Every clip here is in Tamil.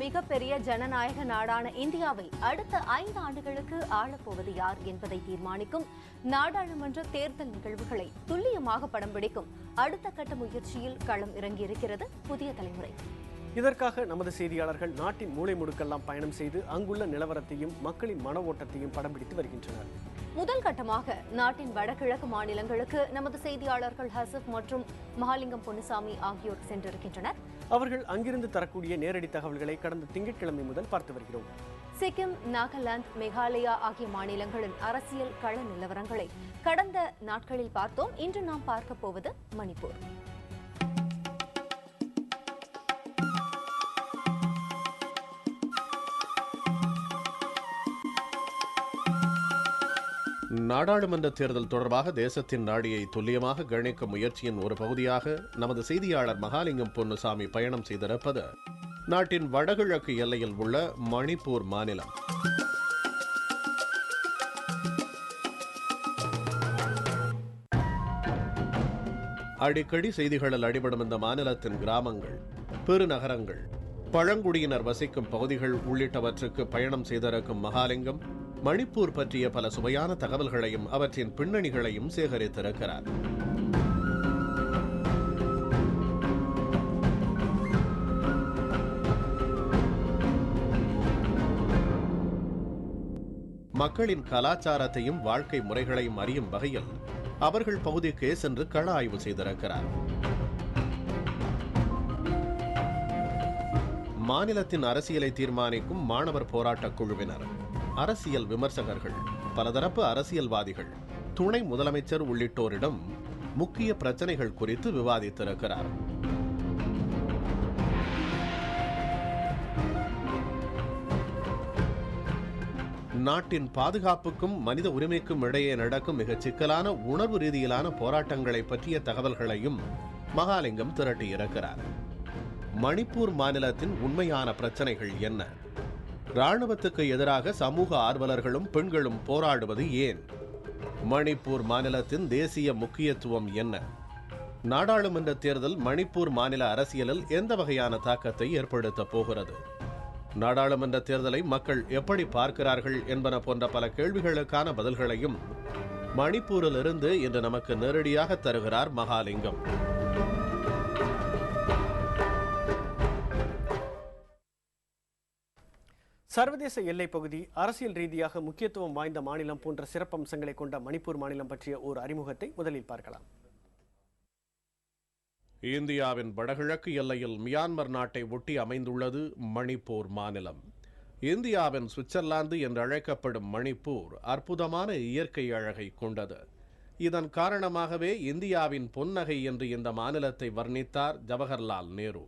மிகப்பெரிய ஜனநாயக நாடான இந்தியாவை அடுத்த 5 ஆண்டுகளுக்கு ஆளப்போவது யார் என்பதை தீர்மானிக்கும் நாடாளுமன்ற தேர்தல் நிகழ்வுகளை துல்லியமாக படம் பிடிக்கும் அடுத்த கட்ட முயற்சியில் களம் இறங்கியிருக்கிறது புதிய தலைமுறை. இதற்காக நமது செய்தியாளர்கள் நாட்டின் மூலை முடுக்கெல்லாம் பயணம் செய்து அங்குள்ள நிலவரத்தையும் மக்களின் மன ஓட்டத்தையும் படம் பிடித்து வருகின்றனர். முதல் கட்டமாக நாட்டின் வடகிழக்கு மாநிலங்களுக்கு நமது செய்தியாளர்கள் ஹசப் மற்றும் மகாலிங்கம் பொன்னுசாமி ஆகியோர் சென்றிருக்கின்றனர். அவர்கள் அங்கிருந்து தரக்கூடிய நேரடி தகவல்களை கடந்த திங்கட்கிழமை முதல் பார்த்து வருகிறோம். சிக்கிம், நாகாலாந்து, மேகாலயா ஆகிய மாநிலங்களின் அரசியல் கள நிலவரங்களை கடந்த நாட்களில் பார்த்தோம். இன்று நாம் பார்க்க போவது மணிப்பூர். நாடாளுமன்ற தேர்தல் தொடர்பாக தேசத்தின் நாடியை துல்லியமாக கணிக்கும் முயற்சியின் ஒரு பகுதியாக நமது செய்தியாளர் மகாலிங்கம் பொன்னுசாமி பயணம் செய்திருப்பது நாட்டின் வடகிழக்கு எல்லையில் உள்ள மணிப்பூர் மாநிலம். அடிக்கடி செய்திகளில் அடிபடும் இந்த மாநிலத்தின் கிராமங்கள், பெருநகரங்கள், பழங்குடியினர் வசிக்கும் பகுதிகள் உள்ளிட்டவற்றுக்கு பயணம் செய்திருக்கும் மகாலிங்கம் மணிப்பூர் பற்றிய பல சுவையான தகவல்களையும் அவற்றின் பின்னணிகளையும் சேகரித்திருக்கிறார். மக்களின் கலாச்சாரத்தையும் வாழ்க்கை முறைகளையும் அறியும் வகையில் அவர்கள் பகுதிக்கே சென்று கள ஆய்வு செய்திருக்கிறார். மாநிலத்தின் அரசியலை தீர்மானிக்கும் மாணவர் போராட்டக் குழுவினர், அரசியல் விமர்சகர்கள், பலதரப்பு அரசியல்வாதிகள், துணை முதலமைச்சர் உள்ளிட்டோரிடம் முக்கிய பிரச்சனைகள் குறித்து விவாதித்திருக்கிறார். நாட்டின் பாதுகாப்புக்கும் மனித உரிமைக்கும் இடையே நடக்கும் மிகச் சிக்கலான உணர்வு ரீதியிலான போராட்டங்களை பற்றிய தகவல்களையும் மகாலிங்கம் திரட்டியிருக்கிறார். மணிப்பூர் மாநிலத்தின் உண்மையான பிரச்சனைகள் என்ன? ராணுவத்துக்கு எதிராக சமூக ஆர்வலர்களும் பெண்களும் போராடுவது ஏன்? மணிப்பூர் மாநிலத்தின் தேசிய முக்கியத்துவம் என்ன? நாடாளுமன்ற தேர்தல் மணிப்பூர் மாநில அரசியலில் எந்த வகையான தாக்கத்தை ஏற்படுத்தப் போகிறது? நாடாளுமன்ற தேர்தலை மக்கள் எப்படி பார்க்கிறார்கள் என்பன போன்ற பல கேள்விகளுக்கான பதில்களையும் மணிப்பூரிலிருந்து இன்று நமக்கு நேரடியாக தருகிறார் மகாலிங்கம். சர்வதேச எல்லைப் பகுதி, அரசியல் ரீதியாக முக்கியத்துவம் வாய்ந்த மாநிலம் போன்ற சிறப்பம்சங்களை கொண்ட மணிப்பூர் மாநிலம் பற்றிய ஒரு அறிமுகத்தை முதலில் பார்க்கலாம். இந்தியாவின் வடகிழக்கு எல்லையில் மியான்மர் நாட்டை ஒட்டி அமைந்துள்ளது மணிப்பூர் மாநிலம். இந்தியாவின் சுவிட்சர்லாந்து என்று அழைக்கப்படும் மணிப்பூர் அற்புதமான இயற்கை அழகை கொண்டது. இதன் காரணமாகவே இந்தியாவின் பொன்னகை என்று இந்த மாநிலத்தை வர்ணித்தார் ஜவஹர்லால் நேரு.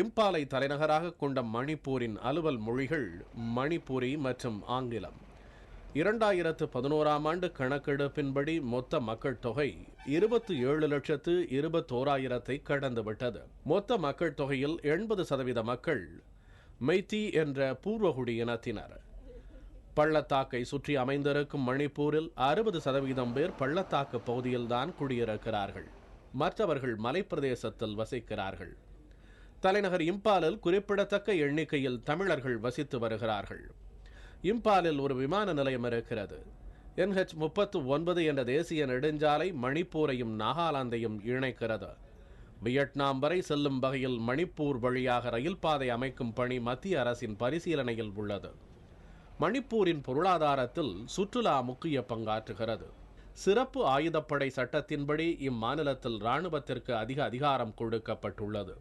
இம்பாலை தலைநகராக கொண்ட மணிப்பூரின் அலுவல் மொழிகள் மணிப்பூரி மற்றும் ஆங்கிலம். 2011ஆம் ஆண்டு கணக்கெடுப்பின்படி மொத்த மக்கள் தொகை 27,21,000 கடந்துவிட்டது. மொத்த மக்கள் தொகையில் 80% மக்கள் மெய்தி என்ற பூர்வகுடி இனத்தினர். பள்ளத்தாக்கை சுற்றி அமைந்திருக்கும் மணிப்பூரில் 60% பேர் பள்ளத்தாக்கு பகுதியில்தான் குடியிருக்கிறார்கள். மற்றவர்கள் மலைப்பிரதேசத்தில் வசிக்கிறார்கள். தலைநகர் இம்பாலில் குறிப்பிடத்தக்க எண்ணிக்கையில் தமிழர்கள் வசித்து வருகிறார்கள். இம்பாலில் ஒரு விமான நிலையம் இருக்கிறது. NH-39 என்ற தேசிய நெடுஞ்சாலை மணிப்பூரையும் நாகாலாந்தையும் இணைக்கிறது. வியட்நாம் வரை செல்லும் வகையில் மணிப்பூர் வழியாக ரயில் பாதை அமைக்கும் பணி மத்திய அரசின் பரிசீலனையில் உள்ளது. மணிப்பூரின் பொருளாதாரத்தில் சுற்றுலா முக்கிய பங்காற்றுகிறது. சிறப்பு ஆயுதப்படை சட்டத்தின்படி இம்மாநிலத்தில் இராணுவத்திற்கு அதிக அதிகாரம் கொடுக்கப்பட்டுள்ளது.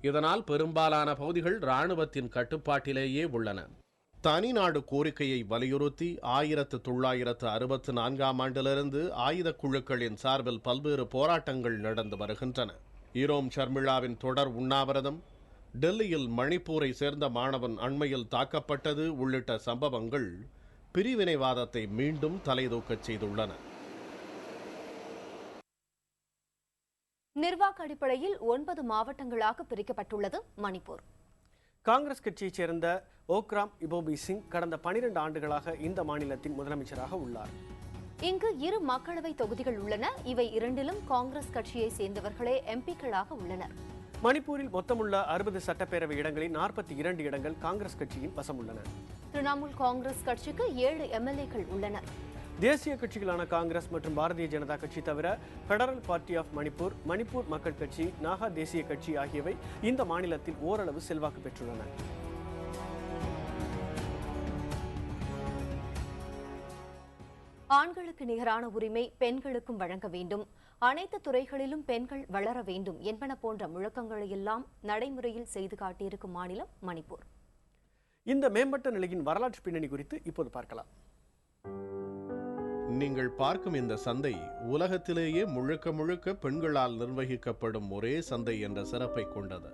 இதனால் பெரும்பாலான பகுதிகள் இராணுவத்தின் கட்டுப்பாட்டிலேயே உள்ளன. தனிநாடு கோரிக்கையை வலியுறுத்தி 1964ஆம் ஆண்டிலிருந்து ஆயுத குழுக்களின் சார்பில் பல்வேறு போராட்டங்கள் நடந்து வருகின்றன. ஈரோம் ஷர்மிளாவின் தொடர் உண்ணாவிரதம், டெல்லியில் மணிப்பூரை சேர்ந்த மாணவன் அண்மையில் தாக்கப்பட்டது உள்ளிட்ட சம்பவங்கள் பிரிவினைவாதத்தை மீண்டும் தலைதூக்கச் செய்துள்ளன. நிர்வாக அடிப்படையில் 9 மாவட்டங்களாக பிரிக்கப்பட்டுள்ளது மணிப்பூர். காங்கிரஸ் கட்சியைச் சேர்ந்த ஓக்ராம் இபோபி சிங் கடந்த 12 ஆண்டுகளாக இந்த மாநிலத்தின் முதலமைச்சராக உள்ளார். இங்கு 2 மக்களவை தொகுதிகள் உள்ளன. இவை இரண்டிலும் காங்கிரஸ் கட்சியை சேர்ந்தவர்களே எம்பிக்களாக உள்ளனர். மணிப்பூரில் மொத்தமுள்ள 60 சட்டப்பேரவை இடங்களில் 42 இடங்கள் காங்கிரஸ் கட்சியின் வசம் உள்ளன. திரிணாமுல் காங்கிரஸ் கட்சிக்கு 7 எம்எல்ஏக்கள் உள்ளனர். தேசிய கட்சிகளான காங்கிரஸ் மற்றும் பாரதிய ஜனதா கட்சி தவிர federal party of Manipur, Manipur மக்கள் கட்சி, நாகா தேசிய கட்சி ஆகியவை இந்த மாநிலத்தில் ஓரளவு செல்வாக்கு பெற்றுள்ளன. ஆண்களுக்கு நிகரான உரிமை பெண்களுக்கும் வழங்க வேண்டும், அனைத்து துறைகளிலும் பெண்கள் வளர வேண்டும் என்பன போன்ற முழக்கங்களை எல்லாம் நடைமுறையில் செய்து காட்டியிருக்கும் மாநிலம் மணிப்பூர். இந்த மேம்பட்ட நிலையின் வரலாற்று பின்னணி குறித்து இப்போது பார்க்கலாம். நீங்கள் பார்க்கும் இந்த சந்தை உலகத்திலேயே முழுக்க முழுக்க பெண்களால் நிர்வகிக்கப்படும் ஒரே சந்தை என்ற சிறப்பை கொண்டது.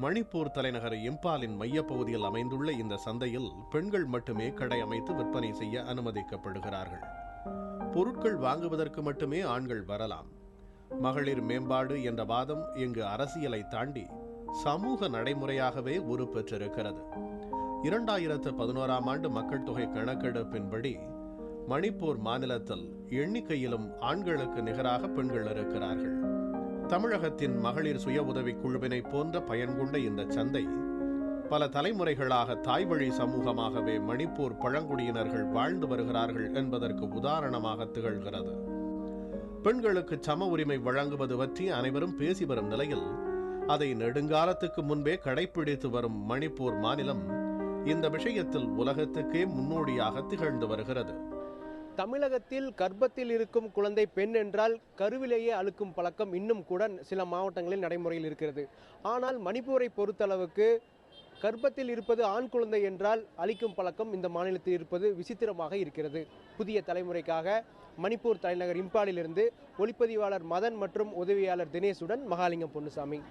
மணிப்பூர் தலைநகர் இம்பாலின் மையப்பகுதியில் அமைந்துள்ள இந்த சந்தையில் பெண்கள் மட்டுமே கடை அமைத்து விற்பனை செய்ய அனுமதிக்கப்படுகிறார்கள். பொருட்கள் வாங்குவதற்கு மட்டுமே ஆண்கள் வரலாம். மகளிர் மேம்பாடு என்ற வாதம் இங்கு அரசியலை தாண்டி சமூக நடைமுறையாகவே உருப்பெற்றிருக்கிறது. 2011ஆம் ஆண்டு மக்கள் தொகை கணக்கெடுப்பின்படி மணிப்பூர் மாநிலத்தில் எண்ணிக்கையிலும் ஆண்களுக்கு நிகராக பெண்கள் இருக்கிறார்கள். தமிழகத்தின் மகளிர் சுய உதவிக் குழுவினை போன்ற பயன்கொண்ட இந்த சந்தை பல தலைமுறைகளாக தாய்வழி சமூகமாகவே மணிப்பூர் பழங்குடியினர்கள் வாழ்ந்து வருகிறார்கள் என்பதற்கு உதாரணமாக திகழ்கிறது. பெண்களுக்கு சம உரிமை வழங்குவது பற்றி அனைவரும் பேசி வரும் நிலையில் அதை நெடுங்காலத்துக்கு முன்பே கடைபிடித்து வரும் மணிப்பூர் மாநிலம் இந்த விஷயத்தில் உலகத்துக்கே முன்னோடியாக திகழ்ந்து வருகிறது. தமிழகத்தில் கர்ப்பத்தில் இருக்கும் குழந்தை பெண் என்றால் கருவிலேயே அழுக்கும் பழக்கம் இன்னும் கூட சில மாவட்டங்களில் நடைமுறையில் இருக்கிறது. ஆனால் மணிப்பூரை பொறுத்தளவுக்கு கர்ப்பத்தில் இருப்பது ஆண் குழந்தை என்றால் அழிக்கும் பழக்கம் இந்த மாநிலத்தில் இருப்பது விசித்திரமாக இருக்கிறது. புதிய தலைமுறைக்காக மணிப்பூர் தலைநகர் இம்பாலிலிருந்து ஒளிப்பதிவாளர் மதன் மற்றும் உதவியாளர் தினேஷுடன் மகாலிங்கம் பொன்னுசாமி.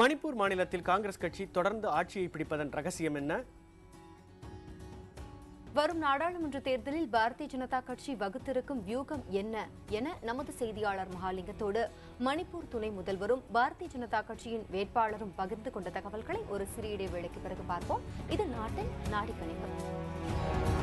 மணிப்பூர் மாநிலத்தில் காங்கிரஸ் கட்சி தொடர்ந்து ஆட்சியை பிடிப்பதன் ரகசியம் என்ன? வரும் நாடாளுமன்ற தேர்தலில் பாரதிய ஜனதா கட்சி வகுத்திருக்கும் வியூகம் என்ன என நமது செய்தியாளர் மகாலிங்கத்தோடு மணிப்பூர் துணை முதல்வரும் பாரதிய ஜனதா கட்சியின் வேட்பாளரும் பகிர்ந்து கொண்ட தகவல்களை ஒரு சிறிய இடைவேளைக்கு பிறகு பார்ப்போம். இது நாட்டின் நாடி கணிப்பு.